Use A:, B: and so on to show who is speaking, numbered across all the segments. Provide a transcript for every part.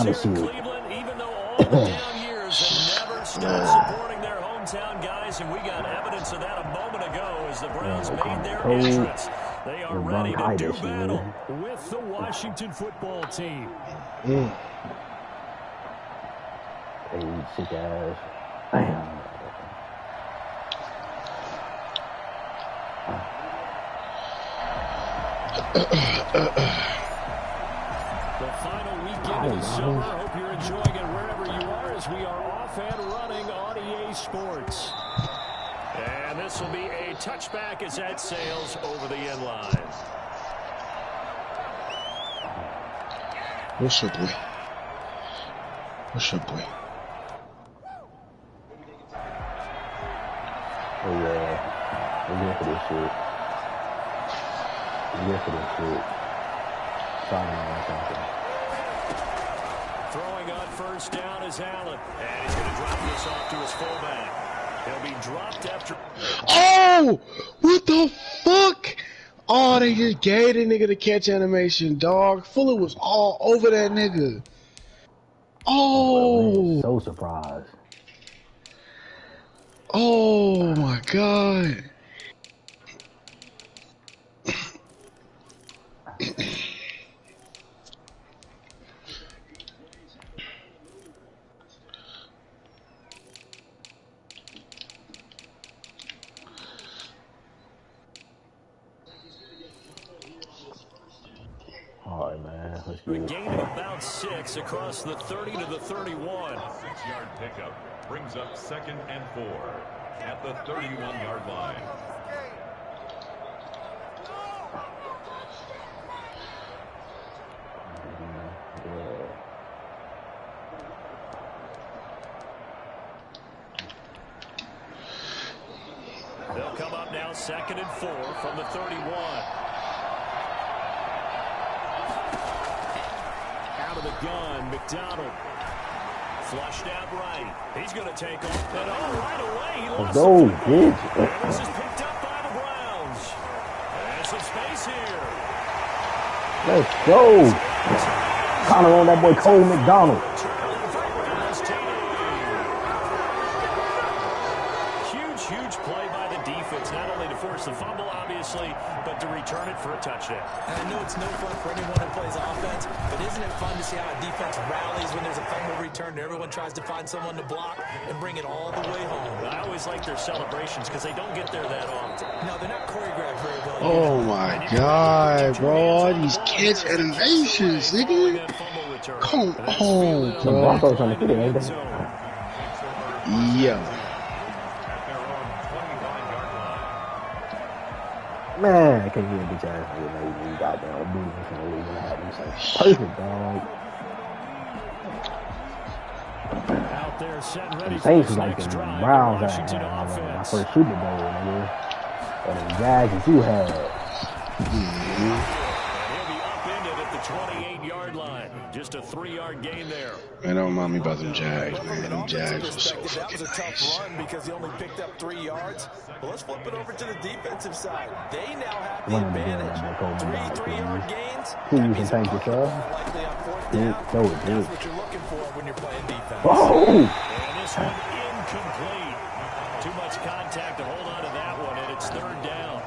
A: To Cleveland, even though all the down years have never stopped supporting their hometown guys, and we got evidence of that a moment ago as the Browns made their entrance. They are ready to do battle with the Washington football team.
B: Hey,
C: sick ass. Damn.
A: The final weekend of the summer. Hope you're enjoying it wherever you are as we are off and running on EA Sports. And this will be a touchback as that sails over the end line.
B: What's up, boy? What's up, boy?
C: Oh, yeah. I'm here for this shit. I'm here for this shit.
A: Throwing on first down is Allen. And he's going to drop this off to his fullback. He'll be dropped after.
B: Oh! What the fuck? Oh, they just gave the nigga the catch animation, dog. Fuller was all over that nigga. Oh!
C: So surprised.
B: Oh my god.
C: All right, man. Let's
A: A gain of about 6 across the 30 to the 31.
D: 6-yard pickup brings up 2nd and 4 at the 31-yard line.
A: They'll come up now 2nd and 4 from the 31. Out of the gun, McDonald. Flushed out right. He's going to take off. And right away, he lost
C: the
A: football. This is picked up by the Browns. There's some space here.
C: Let's go. Connor on that boy Cole McDonald.
A: Huge play by the defense, not only to force the fumble, obviously, but to return it for a touchdown.
E: And I know it's no fun for anyone who plays offense, but isn't it fun to see how a defense rallies when there's a fumble return and everyone tries to find someone to block and bring it all the way home?
A: I always like their celebrations because they don't get there that often.
E: No, they're not choreographed very well.
B: Oh my god, bro. All these catch animations, nigga. Come on, bro. Yeah.
C: Man, I can't get a bitch ass nigga made goddamn business and leave and have these things. Perfect, dog.
A: Out there, set and ready.
C: Saints was like the Browns that I had my first Super Bowl, nigga. And the Jags that you had.
A: He'll be upended at the 28-yard line. Just a 3-yard gain there.
B: Man, don't mind me about them Jags, man. Them Jags were so
E: That
B: fucking
E: was a tough
B: nice.
E: run because he only picked up 3 yards. Well, let's flip it over to the defensive side. They now have the advantage. 3 3-yard gains.
C: Please and thank you, sir.
E: Likely on 4th down. That's what you're looking for when you're playing defense.
C: Oh!
A: And this one incomplete. Too much contact to hold on to that one, and it's 3rd down.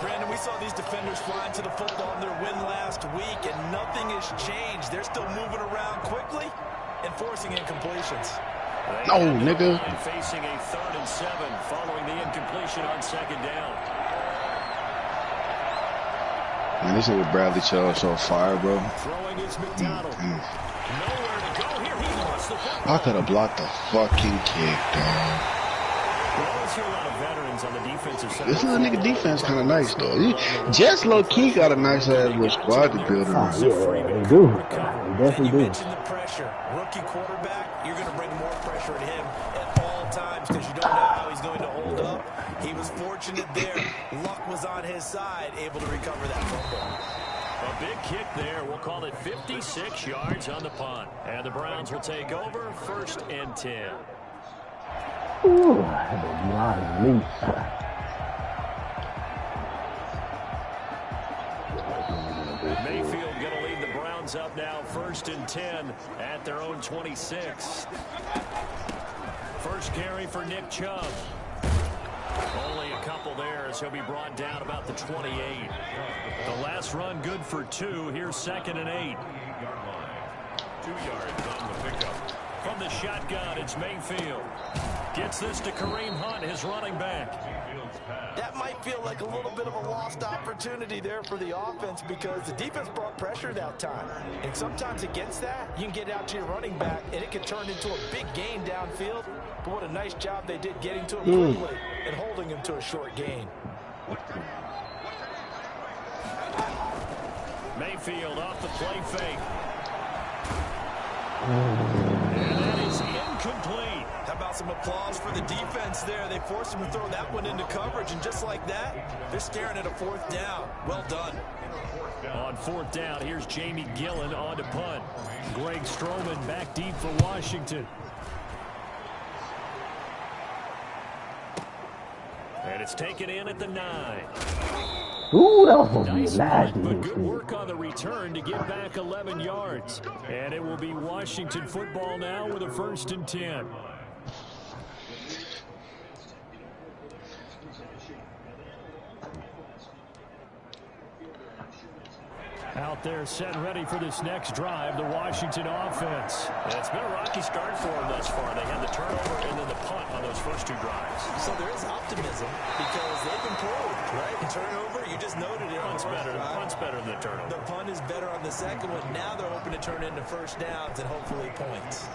E: Brandon, we saw these defenders flying to the football in their win last week, and nothing has changed. They're still moving around quickly and forcing incompletions.
B: No, nigga.
A: And facing a 3rd and 7 following the incompletion on 2nd down.
B: Man, this nigga Bradley Chubb so fire, bro.
A: Throwing is McDonald. Nowhere to go here. He lost the football.
B: I could have blocked the fucking kick, dog.
A: We always hear a lot of veterans on the defensive side.
B: This little nigga defense kind of nice, though. Jets low-key got a nice ass little squad to build around.
C: Yeah, they do. They definitely
E: You
C: do.
E: mentioned the pressure. Rookie quarterback, you're going to bring more pressure at him at all times because you don't know how he's going to hold up. He was fortunate there. Luck was on his side, able to recover that football.
A: A big kick there. We'll call it 56 yards on the punt. And the Browns will take over 1st and 10.
C: Ooh, that would be lying to me.
A: Mayfield going to lead the Browns brings up now 1st and 10 at their own 26. First carry for Nick Chubb. Only a couple there as he'll be brought down about the 28. The last run good for 2. Here's 2nd and 8.
D: 2 yards on the pickup.
A: From the shotgun, it's Mayfield. Gets this to Kareem Hunt, his running back.
E: That might feel like a little bit of a lost opportunity there for the offense because the defense brought pressure that time. And sometimes against that, you can get out to your running back, and it can turn into a big gain downfield. But what a nice job they did getting to him quickly and holding him to a short gain.
A: Mayfield off the play fake. And that is incomplete.
E: How about some applause for the defense there? They forced him to throw that one into coverage, and just like that, they're staring at a 4th down. Well done.
A: On 4th down, here's Jamie Gillen on to punt. Greg Stroman back deep for Washington. And it's taken in at the 9.
C: Ooh, that was supposed to be
A: Nice
C: nasty.
A: run, but good work on the return to get back 11 yards. And it will be Washington football now with a 1st and 10. Out there set and ready for this next drive, the Washington offense. And it's been a rocky start for them thus far. They had the turnover and then the punt on those first 2 drives.
E: So there is optimism because they've improved, right? Turnover, you just noted it.
A: Punt's better than the turnover.
E: The punt is better on the second one. Now they're hoping to turn into 1st downs and hopefully points.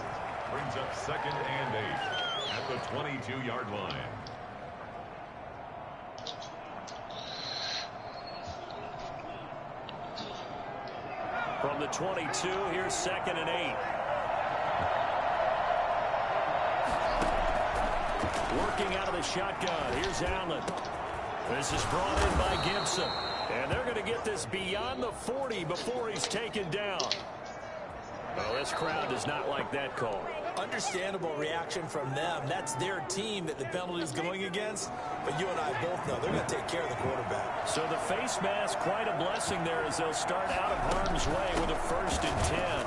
D: Brings up 2nd and 8 at the 22-yard line.
A: From the 22, here's 2nd and 8. Working out of the shotgun, here's Allen. This is brought in by Gibson. And they're going to get this beyond the 40 before he's taken down. Well, this crowd does not like that call.
E: Understandable reaction from them. That's their team that the penalty is going against. But you and I both know they're going to take care of the quarterback.
A: So the face mask, quite a blessing there as they'll start out of harm's way with a 1st and 10.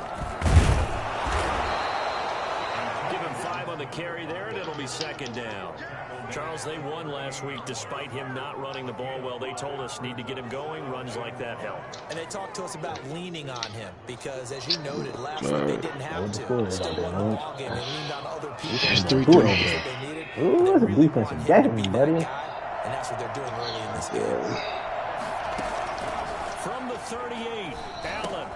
A: Give him 5 on the carry there, and it'll be 2nd down. Charles, they won last week despite him not running the ball well. They told us need to get him going. Runs like that help.
E: And they talked to us about leaning on him because, as you noted, last week they didn't have to. Still won the ball game. They leaned on other people.
B: There's 3 turnovers.
C: Ooh, that's a defensive game, buddy.
E: And that's what they're doing early in this game.
A: From the 38, Allen.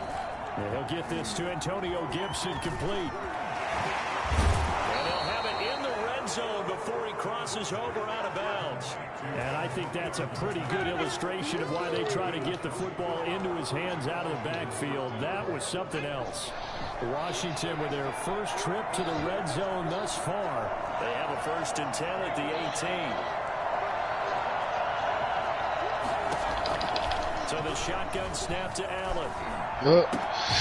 A: And he'll get this to Antonio Gibson complete. And he'll have it in the red zone before he crosses over out of bounds. And I think that's a pretty good illustration of why they try to get the football into his hands out of the backfield. That was something else. Washington with their first trip to the red zone thus far. They have a 1st and 10 at the 18. So the shotgun snap to Allen.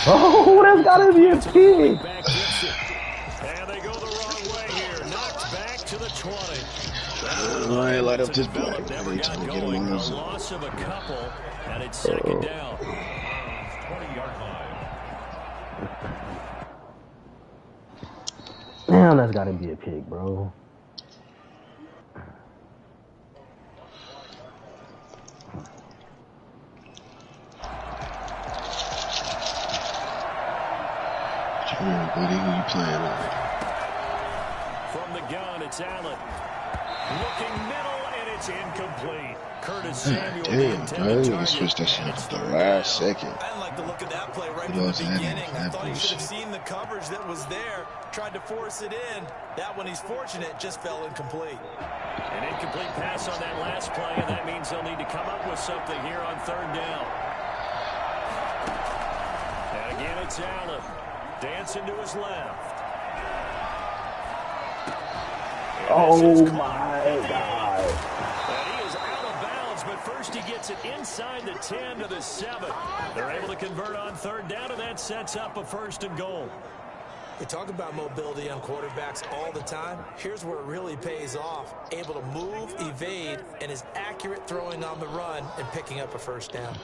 C: Oh, that's gotta be a pig.
A: And they go the wrong way here. Knocked back to the 20.
B: All right, light up this back.
A: Never got going. A loss of a couple, and it's 2nd down.
D: 20-yard line.
C: Damn, that's gotta be a pig, bro.
B: Buddy, who you playing with?
A: From the gun, it's Allen. Looking middle, and it's incomplete. Curtis Samuel, the intended target.
B: Switch that shit up at the last second.
E: I didn't like the look of that play right from the beginning. I thought he should have seen the coverage that was there, tried to force it in. That one, he's fortunate, just fell incomplete.
A: An incomplete pass on that last play, and that means they'll need to come up with something here on 3rd down. And again, it's Allen. Dancing to his left.
C: Oh, my God.
A: And he is out of bounds, but first he gets it inside the 10 to the 7. They're able to convert on 3rd down, and that sets up a 1st and goal.
E: We talk about mobility on quarterbacks all the time. Here's where it really pays off. Able to move, evade, and is accurate throwing on the run and picking up a 1st down.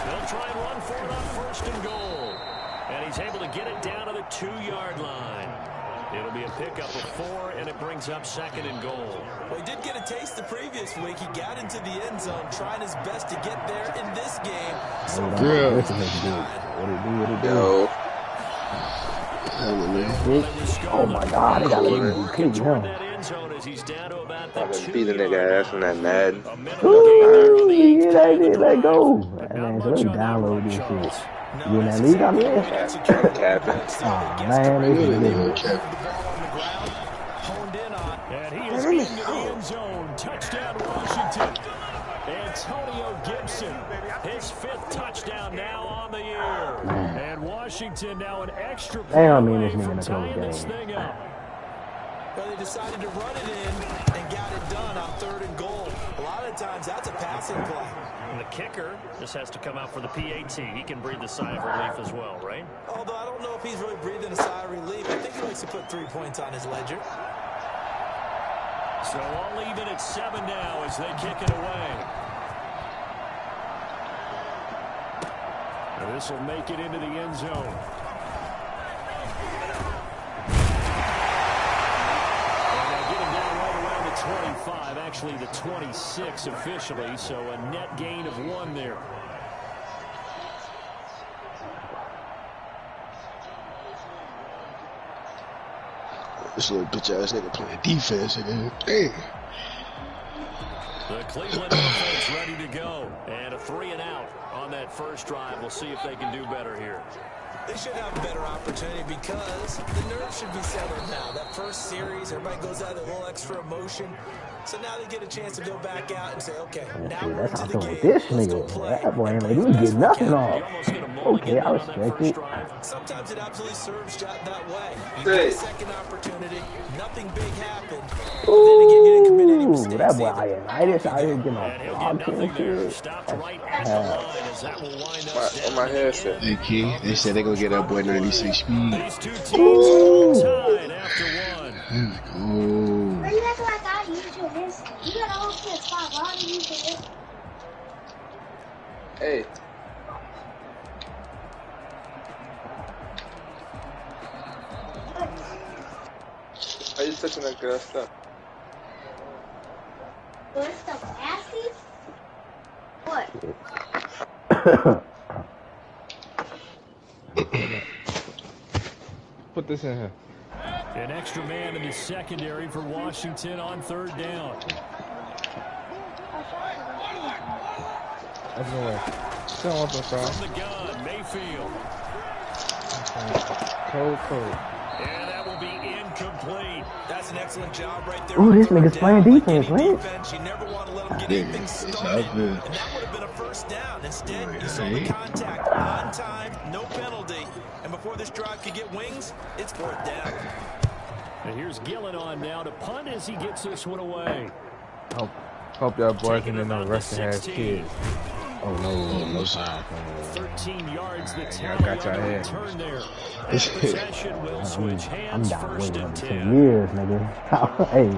A: They'll try and run for it on 1st and goal. And he's able to get it down to the 2-yard line. It'll be a pickup of 4, and it brings up 2nd and goal.
E: Well, he did get a taste the previous week. He got into the end zone, trying his best to get there in this game. So
C: What it do? Oh my God, they got to kick him.
F: I've been beating nigga ass from that Madden.
C: Ooh, yeah, they did. Let go. Man, so let me download this shit. You in that league I'm in?
F: Capping.
C: Oh, man, they really
A: Honed in on, and he is into the end zone. Touchdown, Washington. Antonio Gibson, his 5th touchdown now on the year. And Washington now an extra play away from tying this thing up.
E: Well, they decided to run it in and got it done on 3rd and goal. A lot of times, that's a passing play.
A: And the kicker just has to come out for the PAT. He can breathe a sigh of relief as well, right?
E: Although I don't know if he's really breathing a sigh of relief. I think he likes to put 3 points on his ledger.
A: So all even at 7 now as they kick it away. And this will make it into the end zone. And they get him down right around the 25, actually the 26 officially, so a net gain of 1 there.
B: This little bitch ass nigga playing defense again. Damn.
A: The Cleveland offense ready to go. And a 3-and-out on that first drive. We'll see if they can do better here.
E: They should have a better opportunity because the nerves should be settled now. That first series, everybody goes out with a little extra emotion. So now they get a chance to go back out and say, okay, now we're into the game.
C: This
E: Let's go
C: nigga,
E: play.
C: that boy ain't like, he get nothing off. Okay, I respect it.
E: Sometimes it absolutely serves that way. You get a second opportunity, nothing big happened. But then again, you didn't commit any mistakes.
C: That boy Ionitis out here getting a block and shit.
A: Stopped right at the line as that will wind up
F: On my headset.
B: Hey, Key, they said they gonna get that boy 96 speed.
A: These two teams all tied after 1.
B: Oh.
G: You act like I use your wrist. You got a whole PS5. Why don't you use your wrist?
F: Hey. Are you touching that girl stuff?
G: What's the nasty? What?
H: Put this in here.
A: An extra man in the secondary for Washington on 3rd down.
H: That's no way. Still on the side.
A: From the gun, Mayfield.
H: Cold.
A: And that will be incomplete.
E: That's an excellent job right there.
C: Ooh, this nigga's playing defense, man.
E: You never want to let them get anything started. And that would have been a first down. Instead, you saw the contact on time, no penalty. And before this drive could get wings, it's 4th down.
A: And here's Gillen on now to punt as he gets this one away.
H: Hope y'all boys didn't know the rest of has kids.
C: Oh no,
B: no sign.
A: 13 yards the
H: I
A: tally
H: got
A: on
H: your
A: the
H: head.
A: return there. And possession will switch
C: I'm
A: hands
C: down
A: 1st
C: waiting
A: and
C: for
A: 10.
C: 10 years, nigga. Hey,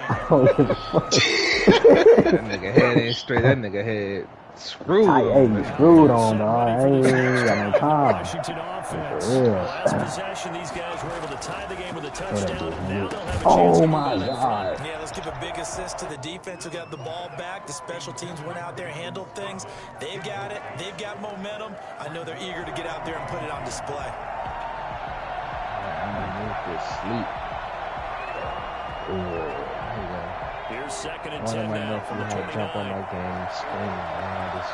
C: I don't give a fuck.
H: That nigga head ain't straight. That nigga head screwed.
C: Hey, screwed on, dog. I ain't got no time.
A: Washington offense.
C: For real.
A: Last possession, these guys were able to tie the game with a touchdown, and now they'll have a chance
C: Oh
A: to
C: my
A: move in front.
C: God.
E: Yeah, let's give a big assist to the defense who got the ball back. The special teams went out there, handled things. They've got it. They've got momentum. I know they're eager to get out there and put it on display.
H: Sleep.
A: Here's 2nd and
H: One
A: 10
H: of my
A: now from the
H: nephews had jump on
A: 29.
H: that game screaming, man, this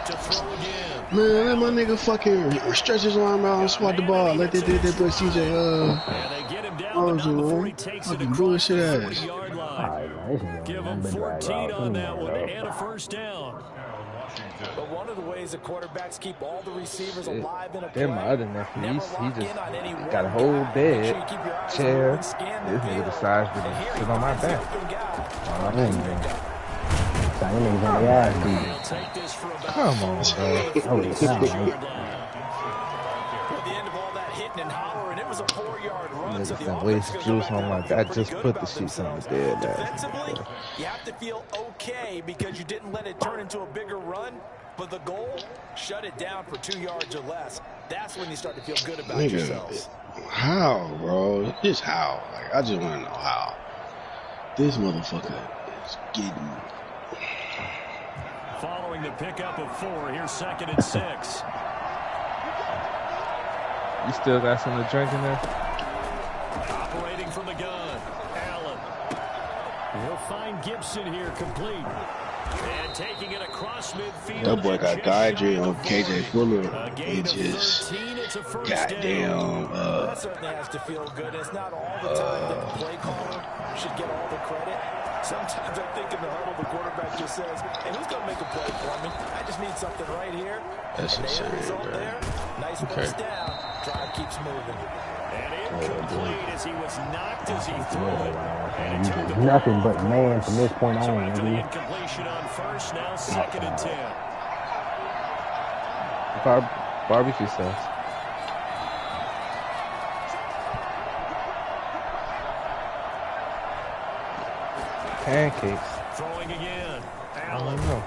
A: To throw again.
B: Man, let my nigga fucking stretch his arm out and swat the ball like they did that boy CJ.
A: And they get him down, but not before he takes it
B: Fucking
A: across
B: bullshit
A: the
B: ass.
A: 40-yard line.
C: Alright, man, this nigga
A: Give
C: ain't
A: him
C: been dragged
A: 14
C: out.
A: on that one and a first down.
E: But one of the ways the quarterbacks keep all the receivers alive in a play.
H: Then my other nephew,
E: Never
H: he
E: lock
H: just
E: in on any
H: got a
E: one
H: whole
E: guy.
H: bed,
E: Make sure you keep your eyes
H: chair.
E: open, scan the
H: This nigga
E: field.
H: decides to
E: And here
H: sit
E: he
H: on my
E: finds the
H: back.
E: open guy.
C: Got them niggas on the ass beat.
A: They'll take this for about
H: Come on, bro.
C: Holy cow, man.
E: At the end of all that hitting and hollering, it was a 4-yard run. elements of
H: Niggas
E: the
H: done
E: offense
H: waste
E: are
H: juice
E: going to
H: on my
E: back
H: guy.
E: out
H: Just
E: pretty good
H: put the
E: about
H: sheets on the
E: themselves.
H: bed.
E: Defensively, you have to feel okay because you didn't let it turn into a bigger run. But the goal, shut it down for 2 yards or less. That's when you start to feel good about yourselves.
B: How, bro? Just how? Like, I just want to know how. This motherfucker is getting.
A: Following the pickup of 4, here's 2nd and 6.
H: You still got some to drink in there?
A: Operating from the gun, Allen. He'll find Gibson here, complete. And taking it across midfield.
B: That boy got Guidry on KJ Fuller. He
A: Gain of
B: just
A: 13, it's a first
B: goddamn.
E: That certainly has to feel good. It's not all the time that the play caller should get all the credit. Sometimes I think in the huddle, the quarterback just says, hey, who's going to make a play for me? I just need something right here.
B: That's insane, bro.
E: There. Nice first down. Drive keeps moving.
A: And incomplete as he was knocked as he threw it. And it took the
C: nothing but man from this point
A: so
C: on.
A: after the incompletion on first, now 2nd and 10.
H: Barbecue sauce. Pancakes.
A: Throwing again.
H: I
A: Allen.
H: don't know.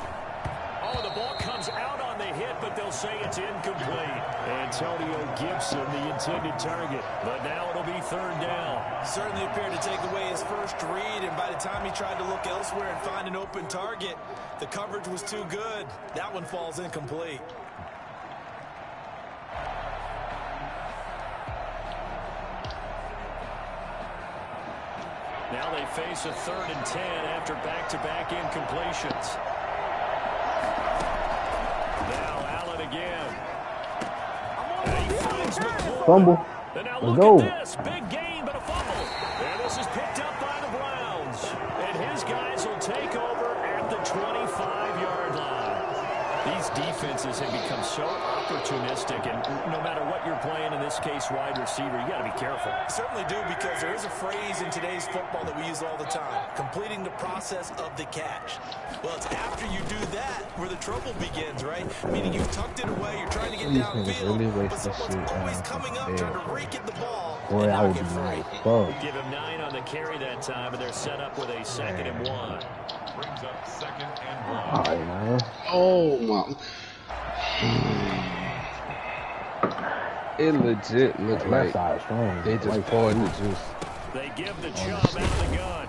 A: Oh, the ball comes out on the hit, but they'll say it's incomplete. Antonio Gibson, the intended target. But now it'll be 3rd down.
E: Certainly appeared to take away his first read, and by the time he tried to look elsewhere and find an open target, the coverage was too good. That one falls incomplete.
A: Now they face a 3rd and 10 after back-to-back incompletions. Now Allen again. And he finds McCoy.
C: Fumble.
A: And now
C: Let's
A: look
C: go.
A: at this. Big gain, but a fumble. And this is picked up by the Browns. And his guys will take over at the 25-yard line. These defenses have become so opportunistic, and no matter what you're playing, in this case, wide receiver, you got to be careful.
E: Certainly do, because there is a phrase in today's football that we use all the time, completing the process of the catch. Well, it's after you do that where the trouble begins, right? Meaning you've tucked it away, you're trying to get
H: These niggas
E: downfield,
H: really
E: but
H: waste this
E: someone's
H: shit,
E: always coming up trying to rake at the ball.
C: Boy,
E: and
C: I
E: knock
C: would
E: it
C: be
E: free.
C: nice. Fuck.
A: Give him 9 on the carry that time, and they're set up with a 2nd and 1.
D: Brings up 2nd and 1.
C: All right, man.
B: Oh my.
H: It legit looked like
C: Side strong.
H: they just poured the juice.
A: They give the Chubb out of the gun,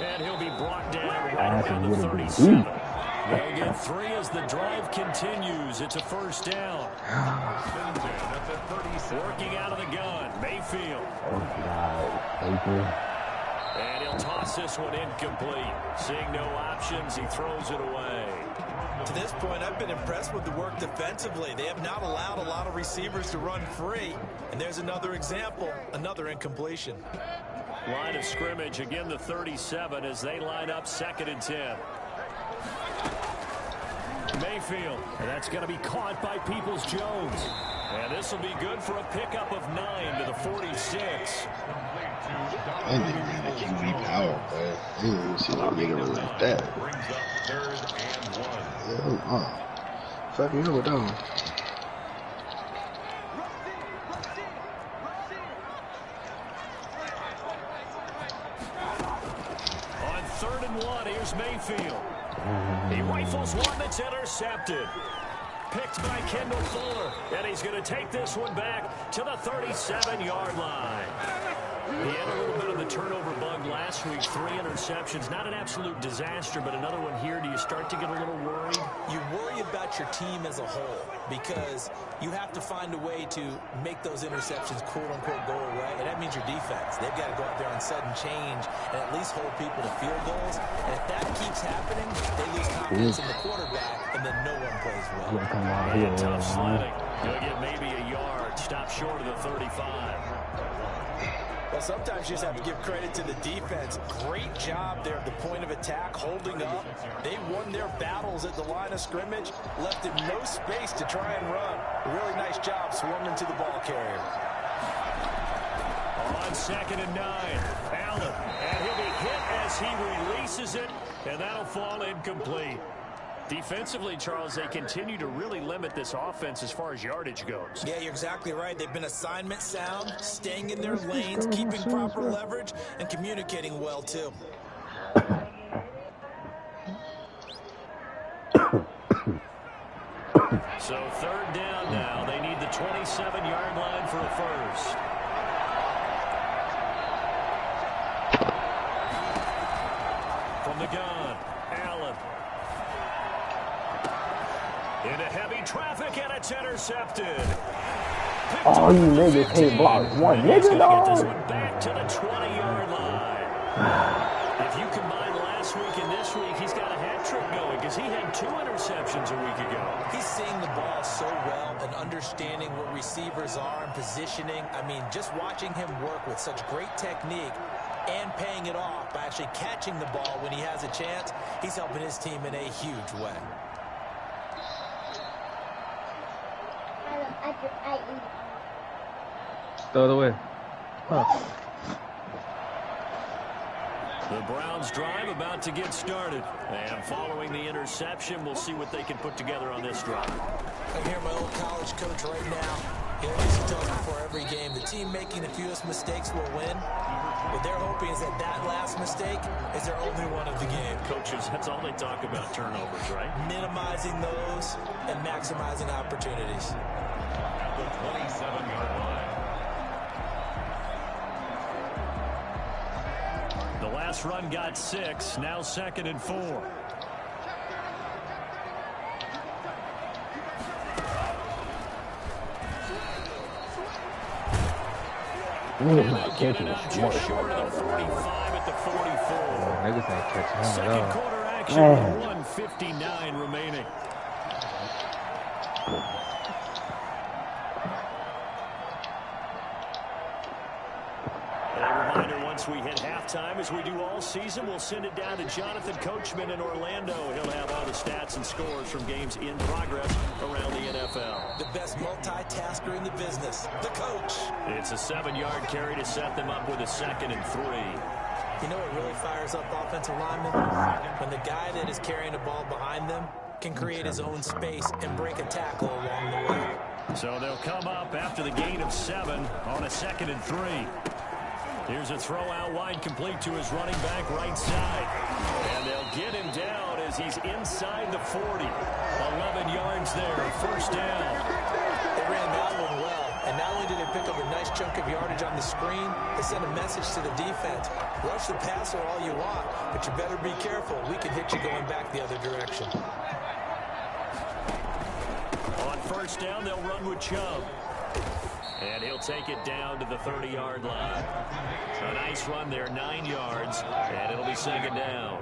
A: and he'll be brought down right around the 37.
C: Deep.
A: They'll get 3 as the drive continues. It's a first down. Working out of the gun, Mayfield.
C: Oh, God.
A: And he'll toss this one incomplete. Seeing no options, he throws it away.
E: To this point, I've been impressed with the work defensively. They have not allowed a lot of receivers to run free. And there's another example, another incompletion.
A: Line of scrimmage, again the 37 as they line up 2nd and 10. Mayfield, and that's going to be caught by Peoples-Jones. And this will be good for a pickup of 9 to the 46.
B: That nigga ran a QB power, but I didn't even see no nigga run like that.
D: Brings up 3rd and 1.
B: Hell no. Fuck me over down.
A: On 3rd and 1, here's Mayfield. He rifles one that's intercepted. Picked by Kendall Fuller. And he's going to take this one back to the 37-yard line. He had a little bit of the turnover bug last week. 3 interceptions. Not an absolute disaster, but another one here. Do you start to get a little worried?
E: You worry about your team as a whole because you have to find a way to make those interceptions quote-unquote go away, and that means your defense. They've got to go out there on sudden change and at least hold people to field goals. And if that keeps happening, they lose confidence in the quarterback, and then no one plays well.
A: And tough sledding. He'll get maybe a yard. Stop short of the 35.
E: Well, sometimes you just have to give credit to the defense. Great job there at the point of attack, holding up. They won their battles at the line of scrimmage, left him no space to try and run. A really nice job swarming to the ball carrier.
A: On 2nd and 9, Allen. And he'll be hit as he releases it, and that'll fall incomplete. Defensively, Charles, they continue to really limit this offense as far as yardage goes.
E: Yeah, you're exactly right. They've been assignment sound, staying in their lanes, keeping proper leverage, and communicating well, too.
A: So 3rd down now. They need the 27-yard line for a first. From the gun, Allen. Into heavy traffic, and it's intercepted.
C: Oh, you niggas hate blocks. One nigga, dog.
A: Back to the 20-yard line. If you combine last week and this week, he's got a hat trick going because he had 2 interceptions a week ago.
E: He's seeing the ball so well and understanding what receivers are and positioning. I mean, just watching him work with such great technique and paying it off by actually catching the ball when he has a chance, he's helping his team in a huge way.
H: Throw it away. Huh.
A: The Browns drive about to get started. And following the interception, we'll see what they can put together on this drive.
E: I hear my old college coach right now. He used to tell us before every game, the team making the fewest mistakes will win. What they're hoping is that that last mistake is their only one of the game.
A: Coaches, that's all they talk about, turnovers, right?
E: Minimizing those and maximizing opportunities.
D: At the 27-yard line.
A: The last run got 6, now 2nd and 4.
C: Catching
A: just short of the 45 at the 44.
H: Niggas ain't catching him at
A: Second
H: all.
A: quarter action with 1:59 remaining. A reminder, once we hit halftime, as we do all season, we'll send it down to Jonathan Coachman in Orlando. He'll have all the stats and scores from games in progress around the NFL.
E: The best multitasker in the business, the coach.
A: It's a 7-yard carry to set them up with a 2nd and 3.
E: You know what really fires up offensive linemen? When the guy that is carrying the ball behind them can create his own space and break a tackle along the way.
A: So they'll come up after the gain of 7 on a 2nd and 3. Here's a throw out wide, complete to his running back right side. And they'll get him down as he's inside the 40. 11 yards there, first down.
E: They ran that one well, and not only did they pick up a nice chunk of yardage on the screen, they sent a message to the defense. Rush the passer all you want, but you better be careful. We can hit you going back the other direction.
A: On first down, they'll run with Chubb. And he'll take it down to the 30-yard line. A nice run there, 9 yards, and it'll be 2nd down.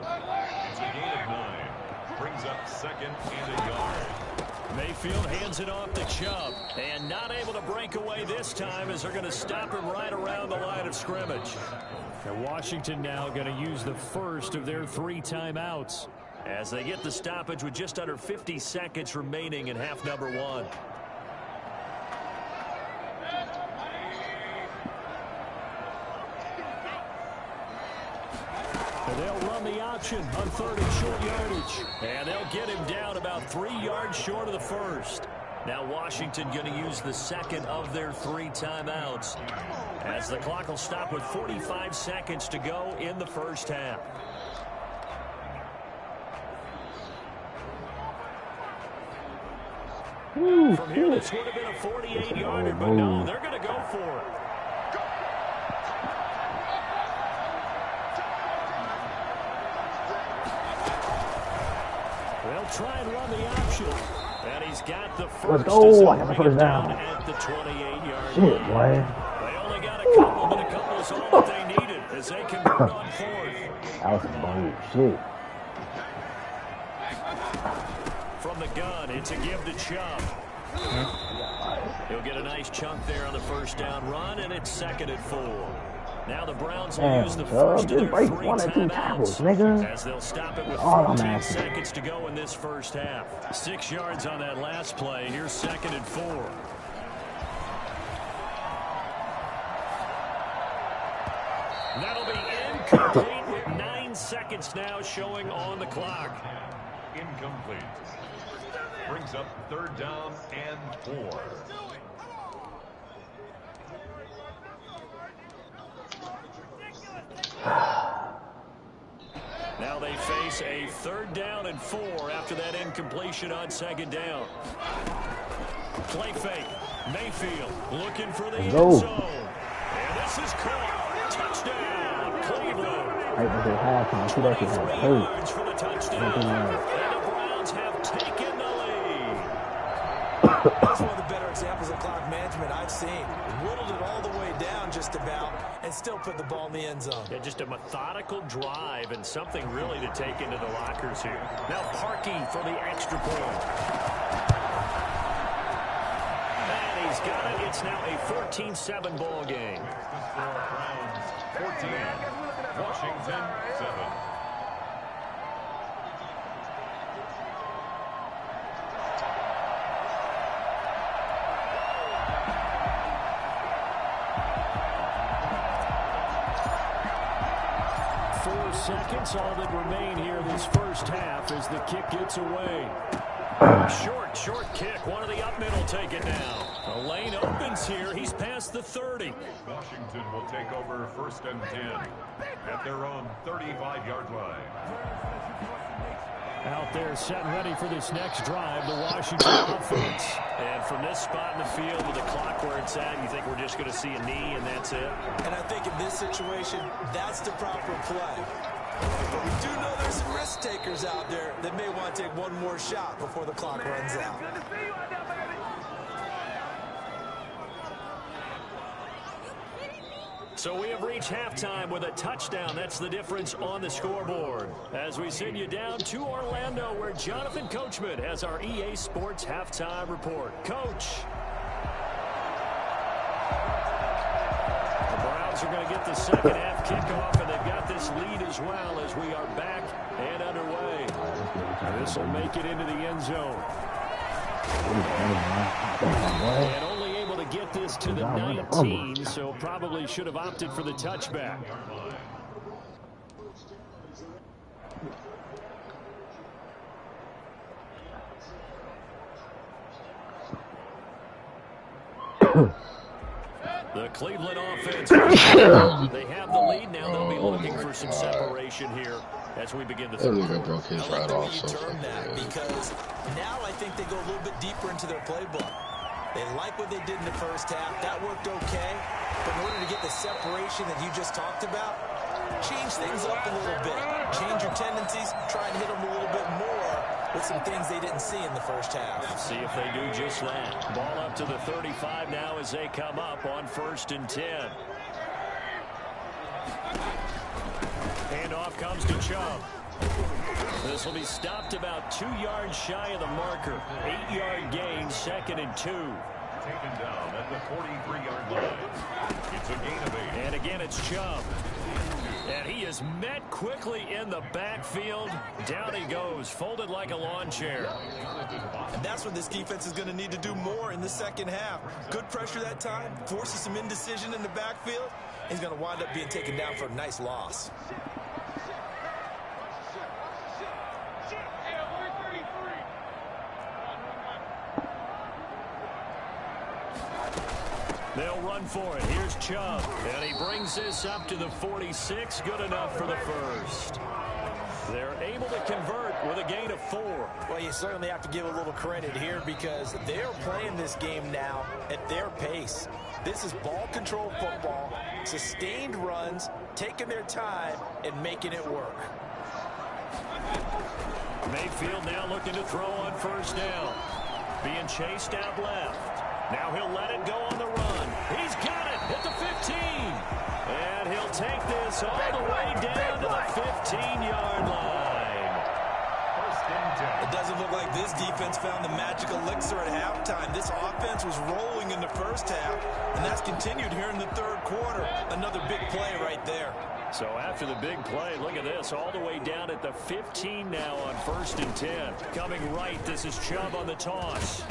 D: It's a gain of 9. Brings up 2nd and a yard.
A: Mayfield hands it off to Chubb, and not able to break away this time as they're going to stop him right around the line of scrimmage. And Washington now going to use the first of their 3 timeouts as they get the stoppage with just under 50 seconds remaining in half number 1. And they'll run the option on 3rd and short yardage. And they'll get him down about 3 yards short of the first. Now Washington going to use the 2nd of their 3 timeouts as the clock will stop with 45 seconds to go in the first half. From here, this would have been a 48-yarder, but no, they're going to go for it. They'll try and run the option. And he's got the first.
C: Let's go. I got the first down.
A: At the 28-yard
C: Shit,
A: line.
C: boy.
A: They only got a couple, but a couple is all that they needed as they convert on 4th.
C: That was some bullshit.
A: From the gun, it's a give to Chubb. He'll get a nice chunk there on the first down run, and it's 2nd and 4. Now the Browns will use the first of their 3 timeouts as they'll stop it with 14 seconds to go in this first half. 6 yards on that last play. Here's 2nd and 4. That'll be incomplete with 9 seconds now showing on the clock.
D: incomplete. Brings up 3rd down and 4.
A: Now they face a 3rd down and 4 after that incompletion on 2nd down. Play fake. Mayfield looking for the end zone. And this is caught. Touchdown, Cleveland.
C: Right before halftime, see that shit had hurt.
A: Yards for the touchdown. And the Browns have taken the lead.
E: That's one of the better examples of clock management I've seen. Whittled it all the way down just about and still put the ball in the end zone.
A: Yeah, just a methodical drive and something really to take into the lockers here. Now Parkey for the extra point. And he's got it. It's now a 14-7 ball game.
D: Browns 14, Washington 7.
A: Seconds, all that remain here this first half as the kick gets away. Short kick. One of the up middle take it now. A lane opens here. He's past the 30.
D: Washington will take over 1st and 10 at their own 35-yard line.
A: Out there set and ready for this next drive, the Washington offense. And from this spot in the field with the clock where it's at, you think we're just going to see a knee and that's it?
E: And I think in this situation, that's the proper play. But we do know there's some risk takers out there that may want to take one more shot before the clock runs out.
A: So we have reached halftime with a touchdown. That's the difference on the scoreboard. As we send you down to Orlando, where Jonathan Coachman has our EA Sports halftime report. Coach. The Browns are going to get the second half kickoff, and they've got this lead as well as we are back and underway. This will make it into the end zone. And only able to get this to the 19, so probably should have opted for the touchback. The Cleveland offense, they have the lead now. They'll be looking for some separation here as we begin the third quarter.
B: Broke his right off. So
E: because now I think they go a little bit deeper into their playbook. They like what they did in the first half. That worked okay. But in order to get the separation that you just talked about, change things up a little bit. Change your tendencies. Try and hit them a little bit more with some things they didn't see in the first half.
A: See if they do just that. Ball up to the 35 now as they come up on 1st and 10. Handoff comes to Chubb. This will be stopped about 2 yards shy of the marker. 8-yard gain, 2nd and 2.
D: Taken down at the 43-yard line. It's a gain of 8.
A: And again, it's Chubb. And he is met quickly in the backfield. Down he goes, folded like a lawn chair.
E: And that's what this defense is going to need to do more in the second half. Good pressure that time, forces some indecision in the backfield. He's going to wind up being taken down for a nice loss.
A: They'll run for it. Here's Chubb. And he brings this up to the 46. Good enough for the first. They're able to convert with a gain of 4.
E: Well, you certainly have to give a little credit here because they're playing this game now at their pace. This is ball control football, sustained runs, taking their time, and making it work.
A: Mayfield now looking to throw on 1st down. Being chased out left. Now he'll let it go on the run. He's got it at the 15. And he'll take this all the way down to the 15-yard line.
D: 1st and 10.
E: It doesn't look like this defense found the magic elixir at halftime. This offense was rolling in the first half, and that's continued here in the third quarter. Another big play right there.
A: So after the big play, look at this, all the way down at the 15 now on 1st and 10. Coming right, this is Chubb on the toss.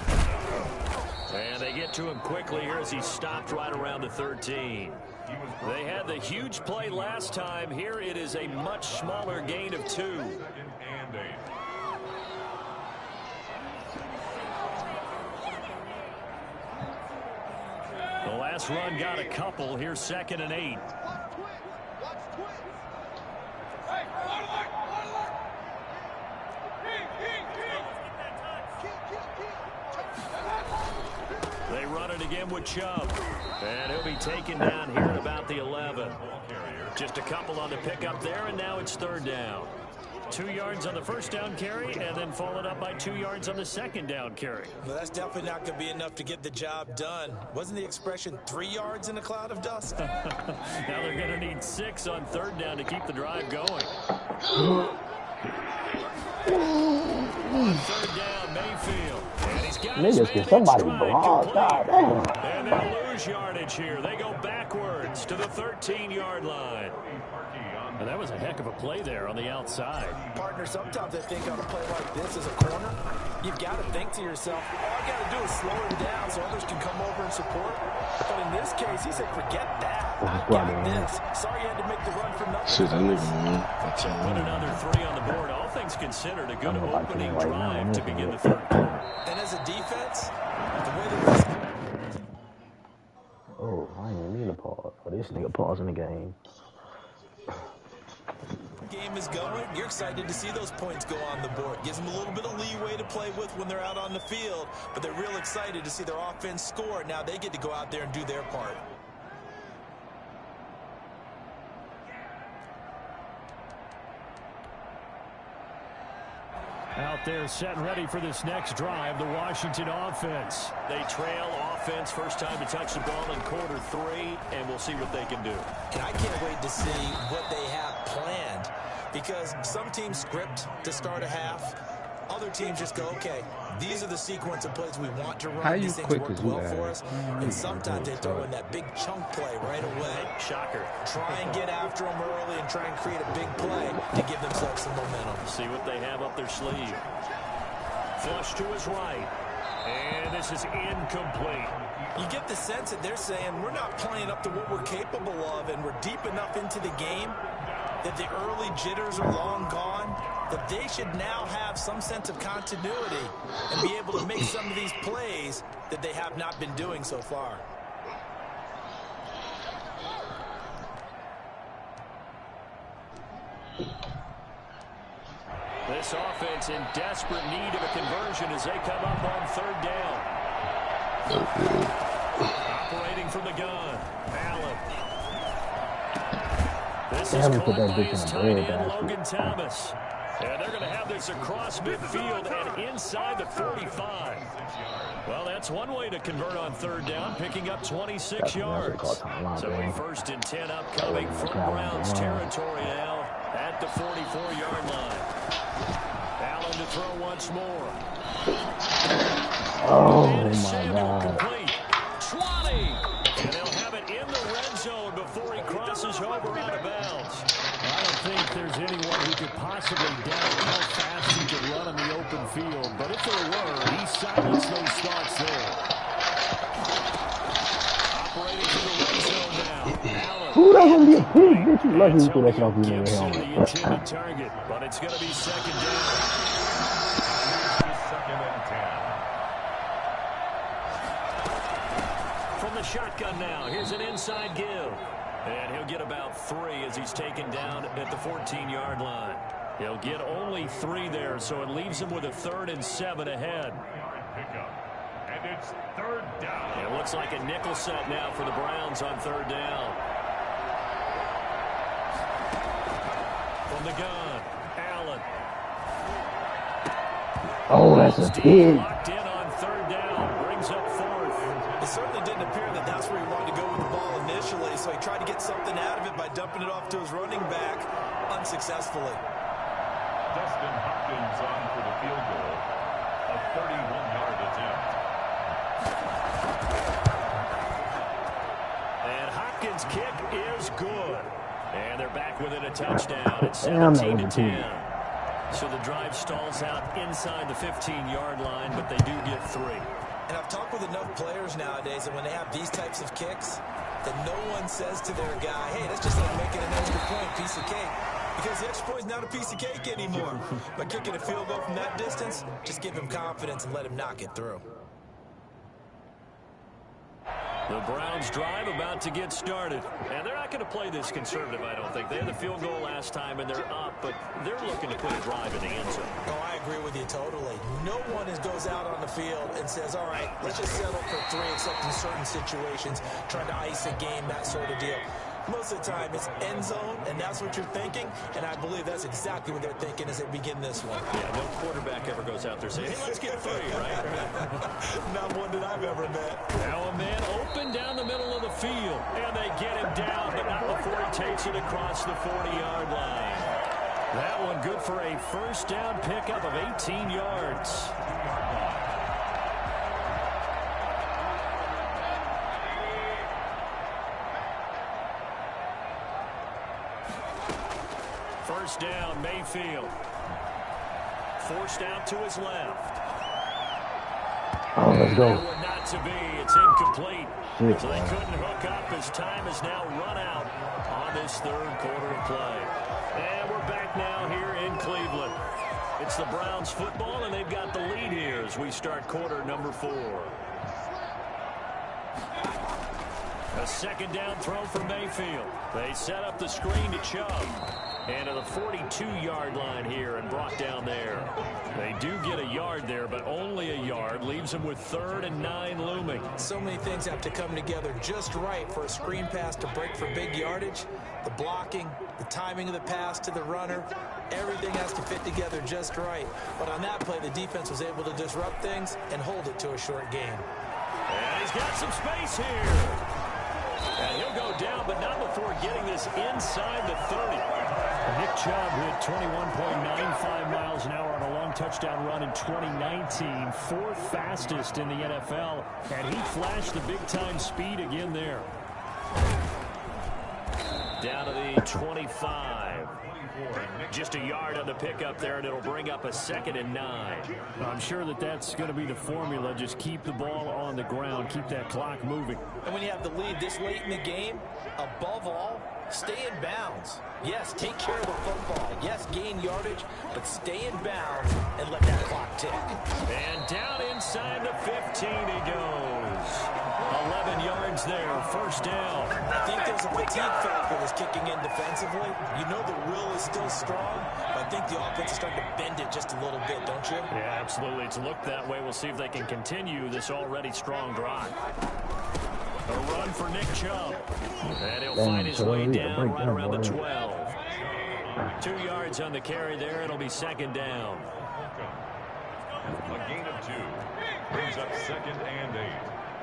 A: And they get to him quickly here as he stopped right around the 13. They had the huge play last time. Here it is a much smaller gain of 2.
D: 2nd and 8.
A: Last run got a couple. Here's 2nd and 8. They run it again with Chubb. And he'll be taken down here at about the 11. Just a couple on the pickup there, and now it's 3rd down. 2 yards on the 1st down carry, and then followed up by 2 yards on the 2nd down carry.
E: Well, that's definitely not going to be enough to get the job done. Wasn't the expression 3 yards in a cloud of dust?
A: Now they're going to need 6 on 3rd down to keep the drive going. On 3rd down, Mayfield. And he's got
C: niggas, can somebody block? God damn.
A: And they lose yardage here. They go backwards to the 13-yard line. And that was a heck of a play there on the outside.
E: Partner, sometimes I think on a play like this as a corner, you've got to think to yourself, all I got to do is slow him down so others can come over and support. But in this case, he said, forget that. I've got this. Sorry you had to make the run for nothing.
B: Shit, that nigga, man.
A: So put another 3 on the board. All things considered, a good opening drive to begin the 3rd quarter.
E: And as a defense, the way that
C: Oh, I didn't mean to pause. Oh, this nigga pausing the game.
E: game is going, you're excited to see those points go on the board. Gives them a little bit of leeway to play with when they're out on the field, but they're real excited to see their offense score. Now they get to go out there and do their part.
A: Out there set and ready for this next drive, the Washington offense. They trail offense, first time to touch the ball in quarter 3, and we'll see what they can do.
E: And I can't wait to see what they have planned, because some teams script to start a half. Other teams just go, okay, these are the sequence of plays we want to run.
H: How you
E: these things
H: quick
E: work
H: as
E: well
H: that?
E: for us. And sometimes they throw in that big chunk play right away.
A: Shocker.
E: Try and get after them early and try and create a big play to give themselves some momentum.
A: See what they have up their sleeve. Flush to his right. And this is incomplete.
E: You get the sense that they're saying we're not playing up to what we're capable of, and we're deep enough into the game that the early jitters are long gone, that they should now have some sense of continuity and be able to make some of these plays that they have not been doing so far.
A: This offense in desperate need of a conversion as they come up on 3rd down. Operating from the gun, Allen. This is caught by his tight end, Logan Thomas. And they're going to have this across midfield and inside the 45. Well, that's one way to convert on 3rd down, picking up 26 yards. So a 1st and 10 upcoming from Browns territory now at the 44-yard line. Allen to throw once more.
C: Oh, my God.
A: Complete. 20. And they'll have it in the red zone before he crosses over out of bounds. I don't think there's anyone who could possibly doubt how fast he could run in the open field. But if there were, he silenced those thoughts there. Operating to the red zone now. Allen.
C: Ooh, that's going to be a pig, bitch. You lucky you threw that shit off your
A: Gibson, the
C: helmet.
A: intended target, but it's going to be 2nd down. Shotgun now. Here's an inside give. And he'll get about 3 as he's taken down at the 14-yard line. He'll get only 3 there, so it leaves him with a 3rd and 7 ahead.
D: And it's 3rd down.
A: It looks like a nickel set now for the Browns on 3rd down. From the gun, Allen.
C: Oh, that's a pig.
A: Locked in on 3rd down. Brings up 4th.
E: It certainly didn't appear that that's where he wanted to go with the ball initially, so he tried to get something out of it by dumping it off to his running back unsuccessfully.
D: Dustin Hopkins on for the field goal, a 31-yard attempt.
A: And Hopkins' kick is good. And they're back within a touchdown. It's 17-10. So the drive stalls out inside the 15-yard line, but they do get 3.
E: And I've talked with enough players nowadays that when they have these types of kicks, that no one says to their guy, hey, that's just like making an extra point, piece of cake. Because the extra point is not a piece of cake anymore. By kicking a field goal from that distance, just give him confidence and let him knock it through.
A: The Browns drive about to get started. And they're not going to play this conservative, I don't think. They had the field goal last time, and they're up, but they're looking to put a drive in the end zone.
E: Oh, I agree with you totally. No one goes out on the field and says, all right, let's just settle for 3, except in certain situations, trying to ice a game, that sort of deal. Most of the time, it's end zone, and that's what you're thinking, and I believe that's exactly what they're thinking as they begin this one.
A: Yeah, no quarterback ever goes out there saying, hey, let's get 3, right?
E: Not one that I've ever met.
A: Now a man open down the middle of the field, and they get him down, but not before he takes it across the 40-yard line. That one good for a first down pickup of 18 yards. First down, Mayfield. Forced out to his left.
C: Oh, let's go.
A: Not to be. It's incomplete. So they couldn't hook up as time has now run out on this third quarter of play. And we're back now here in Cleveland. It's the Browns football, and they've got the lead here as we start quarter number 4. A second down throw for Mayfield. They set up the screen to Chubb. And to the 42-yard line here and brought down there. They do get a yard there, but only a yard. Leaves them with 3rd and 9 looming.
E: So many things have to come together just right for a screen pass to break for big yardage. The blocking, the timing of the pass to the runner, everything has to fit together just right. But on that play, the defense was able to disrupt things and hold it to a short game.
A: And he's got some space here. And he'll go down, but not before getting this inside the 30. Nick Chubb hit 21.95 miles an hour on a long touchdown run in 2019, 4th fastest in the NFL, and he flashed the big-time speed again there. Down to the 25. Just a yard on the pickup there, and it'll bring up a 2nd and 9. I'm sure that's going to be the formula. Just keep the ball on the ground, keep that clock moving.
E: And when you have the lead this late in the game, above all, stay in bounds. Yes, take care of the football. Yes, gain yardage, but stay in bounds and let that clock tick.
A: And down inside the 15 he goes. 11 yards there, first down.
E: I think there's a fatigue factor that's kicking in defensively. You know the will is still strong, but I think the offense is starting to bend it just a little bit, don't you?
A: Yeah, absolutely. It's looked that way. We'll see if they can continue this already strong drive. A run for Nick Chubb. And he'll find his way down right around the 12. 2 yards on the carry there. It'll be 2nd down.
D: A gain of 2 brings up 2nd and 8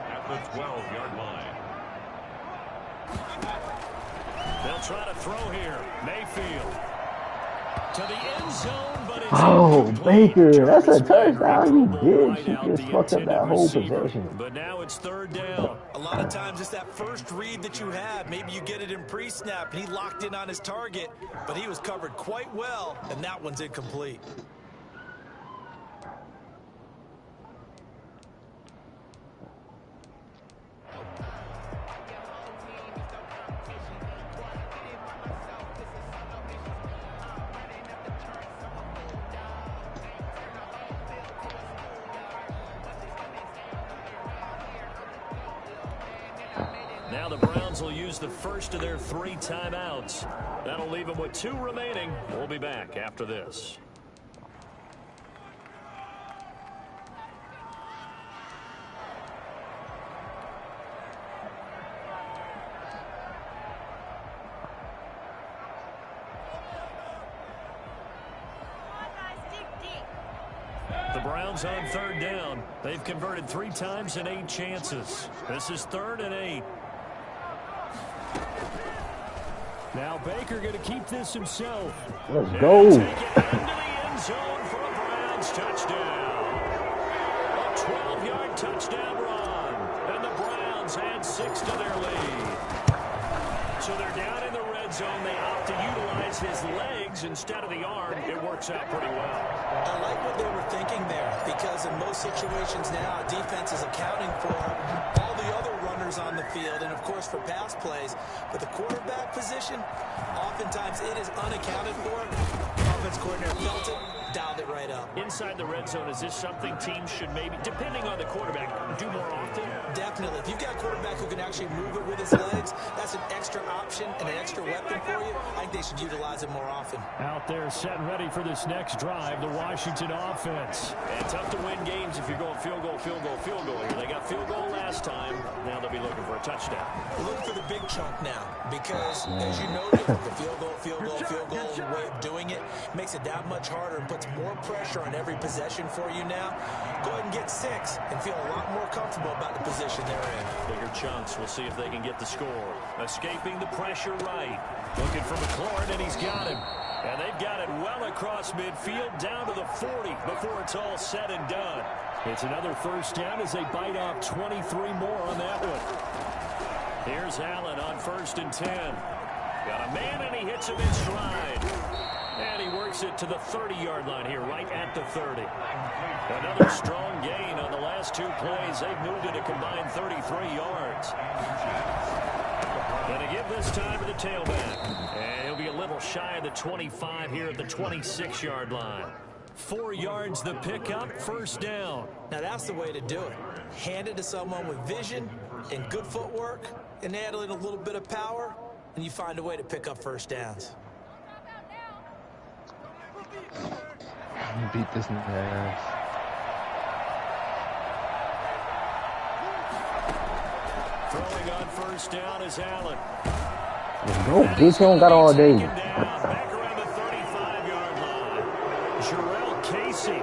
D: at the 12-yard line.
A: They'll try to throw here. Mayfield to the end zone, but it's
C: Baker, that's a touchdown. You did. She just fucked up that whole possession.
A: But now it's 3rd down.
E: A lot of times it's that first read that you have. Maybe you get it in pre-snap, and he locked in on his target, but he was covered quite well, and that one's incomplete.
A: Now the Browns will use the first of their 3 timeouts. That'll leave them with 2 remaining. We'll be back after this. The Browns on 3rd down. They've converted 3 times in 8 chances. This is 3rd and 8. Now Baker going to keep this himself.
C: Let's go.
A: Take it into the end zone for a Browns touchdown. A 12-yard touchdown run. And the Browns add 6 to their lead. So they're down in the red zone. They opt to utilize his legs instead of the arm. It works out pretty well.
E: I like what they were thinking there, because in most situations now, defense is accounting for all the other runners on the field and, of course, for pass plays. But the quarterback position, oftentimes it is unaccounted for. offense coordinator felt it, dialed it right up.
A: Inside the red zone, is this something teams should maybe, depending on the quarterback, do more often?
E: Definitely. If you've got a quarterback who can actually move it with his legs, that's an extra option and an extra weapon for you. I think they should utilize it more often.
A: Out there, set and ready for this next drive, the Washington offense. And tough to win games if you're going field goal, field goal, field goal here. They got field goal last time. Now they'll be looking for a touchdown.
E: Look for the big chunk now because, as you noted, the field goal, field goal, field goal way of doing it makes it that much harder and puts more pressure on every possession for you now. Go ahead and get 6 and feel a lot more comfortable about the position they're in.
A: Bigger chunks. We'll see if they can get the score. Escaping the pressure right. Looking for McLaurin, and he's got him. And they've got it well across midfield, down to the 40 before it's all said and done. It's another first down as they bite off 23 more on that one. Here's Allen on 1st and 10. Got a man, and he hits him in stride. And he works it to the 30-yard line here, right at the 30. Another strong gain on the last 2 plays. They've moved it a combined 33 yards. Going to give this time to the tailback. And he'll be a little shy of the 25 here at the 26-yard line. 4 yards the pickup, first down.
E: Now that's the way to do it. Hand it to someone with vision and good footwork and add in a little bit of power, and you find a way to pick up first downs.
H: Beat this nigga ass.
A: Throwing on first down is Allen.
C: Let's go. Bitch, you don't got all day.
A: Back around the 35-yard line. Jarrell Casey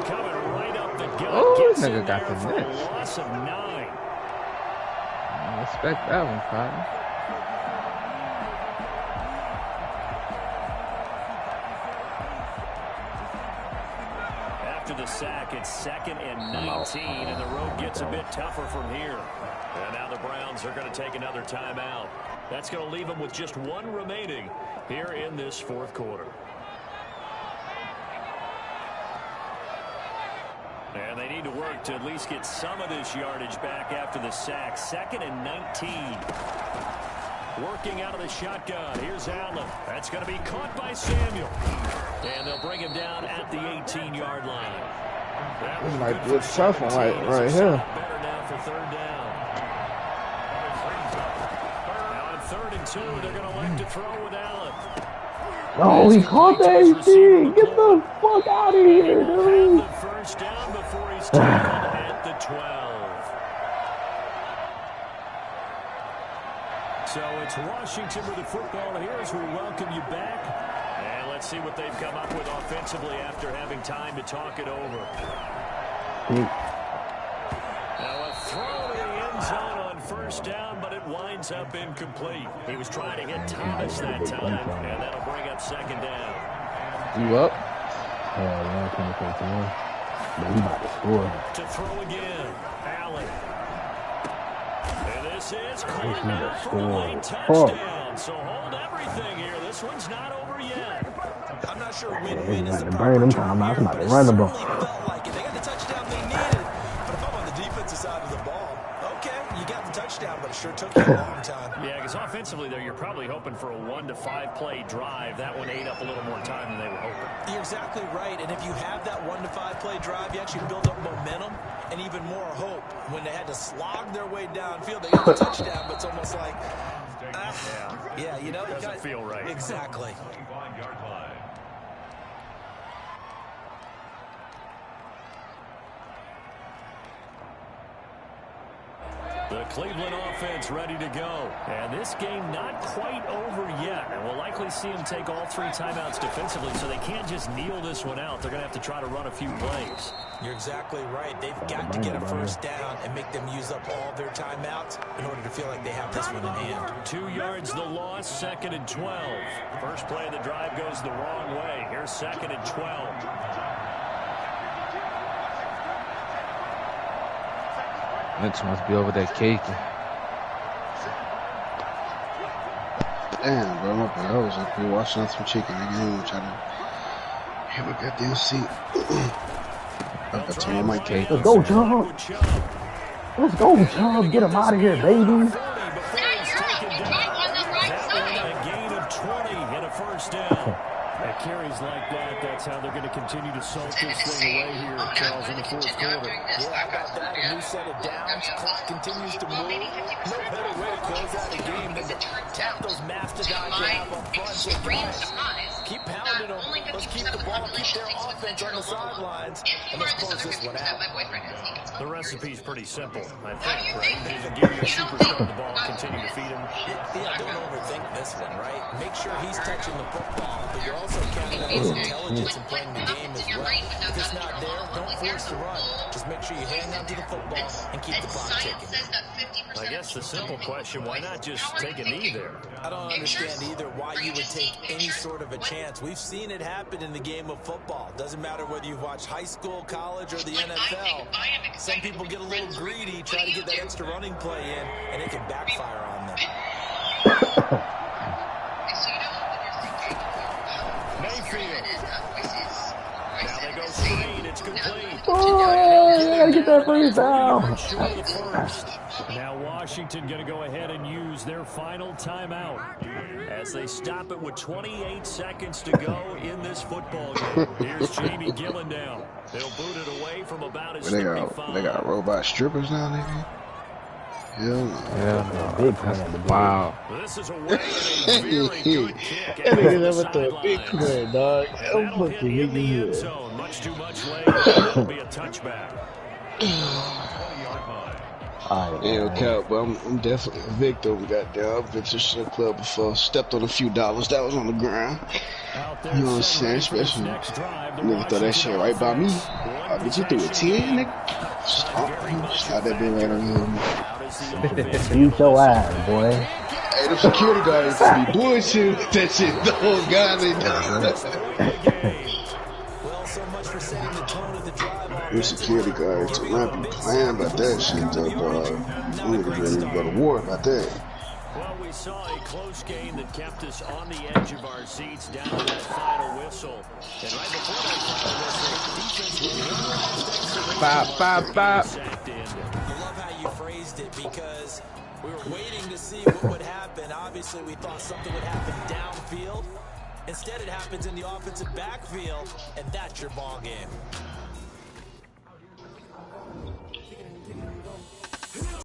A: coming right up the gut.
H: Oh,
A: Gets
H: nigga
A: in
H: got
A: there
H: the
A: for a
H: mitch.
A: loss of 9.
H: I respect that one, Cotton.
A: After the sack, it's 2nd and 19, and the road gets a bit tougher from here. And now the Browns are going to take another timeout. That's going to leave them with just 1 remaining here in this 4th quarter. And they need to work to at least get some of this yardage back after the sack. 2nd and 19. Working out of the shotgun. Here's Allen. That's going to be caught by Samuel. And they'll bring him down at the 18-yard line.
H: This might be a tough one right here.
A: Better now for 3rd down. Now on 3rd and 2, they're going to like to throw with Allen.
C: Oh, he caught that shit. Get the fuck out of here, dude.
A: The first down before he's tackled at the 12. So it's Washington with the football here as we welcome you back. And let's see what they've come up with offensively after having time to talk it over. Now a throw to the end zone on first down, but it winds up incomplete. He was trying to hit Thomas that time, and that'll bring up 2nd down.
H: You up?
C: Yeah, 1-24. But he about to score.
A: To throw again, Allen. And this is caught now for a late touchdown. So hold everything here. This one's not over yet.
E: I'm not sure win-win is the
C: burn them time. I'm about to run the ball.
E: felt like it. They got the touchdown they needed. But if I'm on the defensive side of the ball, okay, you got the touchdown, but it sure took you a long time.
A: Yeah, because offensively, there, you're probably hoping for a 1 to 5 play drive. That one ate up a little more time than they were hoping.
E: You're exactly right. And if you have that 1 to 5 play drive, you actually build up momentum and even more hope. When they had to slog their way downfield, they got the touchdown, but it's almost like, yeah, you know,
A: doesn't feel right.
E: Exactly.
D: 25-yard line.
A: The Cleveland offense ready to go. And this game not quite over yet. And we'll likely see them take all 3 timeouts defensively, so they can't just kneel this one out. They're going to have to try to run a few plays.
E: You're exactly right. They've got to get a first down and make them use up all their timeouts in order to feel like they have this one in hand.
A: 2 yards the loss, 2nd and 12. First play of the drive goes the wrong way. Here's 2nd and 12.
H: Mitch must be over there caking.
B: Damn, bro, my bad. I was up here washing out some chicken. Nigga, I ain't trying to have a goddamn seat. I got to turn on my cake.
C: Let's go, Chubb. Let's go, Chubb. Get him out of here, baby.
A: A gain of 20 and a first down. At carries like that, that's how they're going to continue to salt this thing away here, Charles, in the fourth quarter.
E: Yeah, how about that? A new set of downs. Clock continues to move. No better way to close out a game than to tap those mastodons you have up front. So guys, keep pounding them. Let's keep the ball, keep their offense on the sidelines, and let's close this one out.
A: The recipe's pretty simple, I think, right? Just give your superstar the ball, continue to feed him.
E: Yeah, don't overthink this one, right? Make sure he's touching the football, but you're also counting on his intelligence and playing the game as well. If it's not there, don't force the run. Just make sure you hang on to the football and keep the clock ticking.
A: I guess the simple question, why not just take a knee there?
E: I don't understand either why you would take any sort of a chance. We've seen it happen in the game of football. Doesn't matter whether you've watched high school, college, or the NFL. Some people get a little greedy, try to get that extra running play in, and it can backfire on them.
A: Mayfield. Now they go straight. It's complete.
C: Oh, I gotta get that first down.
A: Now Washington going to go ahead and use their final timeout as they stop it with 28 seconds to go in this football game. Here's Jamie Gillendown. They'll boot it away from about his 35.
B: They got robot strippers now, nigga. Hell no.
H: Yeah,
C: Big plan.
H: wow.
A: This is a way and a very good kick.
I: That nigga never threw a big play, dog. I'm
A: That'll hit
I: fucking
A: in the end
I: nigga.
A: zone. Much too much late. That'll be a touchback.
C: Alright,
B: Ain't no cap, but I'm definitely a victim. Goddamn, I've been to the club before. Stepped on a few dollars that was on the ground. You know what I'm saying? Especially nigga throw that shit right by me. Oh, bitch, you threw a 10, nigga? Stop that bitch right on here.
C: Use your eyes, boy.
B: Hey, them security guards be bullshit with that shit. The whole guy
E: Well, so much for setting the tone of the drive.
B: them security guards to not be playing about that shit, though, dog. I'm niggas ready to go to war about that.
A: Well, we saw a close game that kept us on the edge of our seats down to that final whistle. And right before that final whistle, defense
H: Bop, bop, bop.
E: I love how you phrased it because we were waiting to see what would happen. Obviously, we thought something would happen downfield. Instead, it happens in the offensive backfield, and that's your ball game.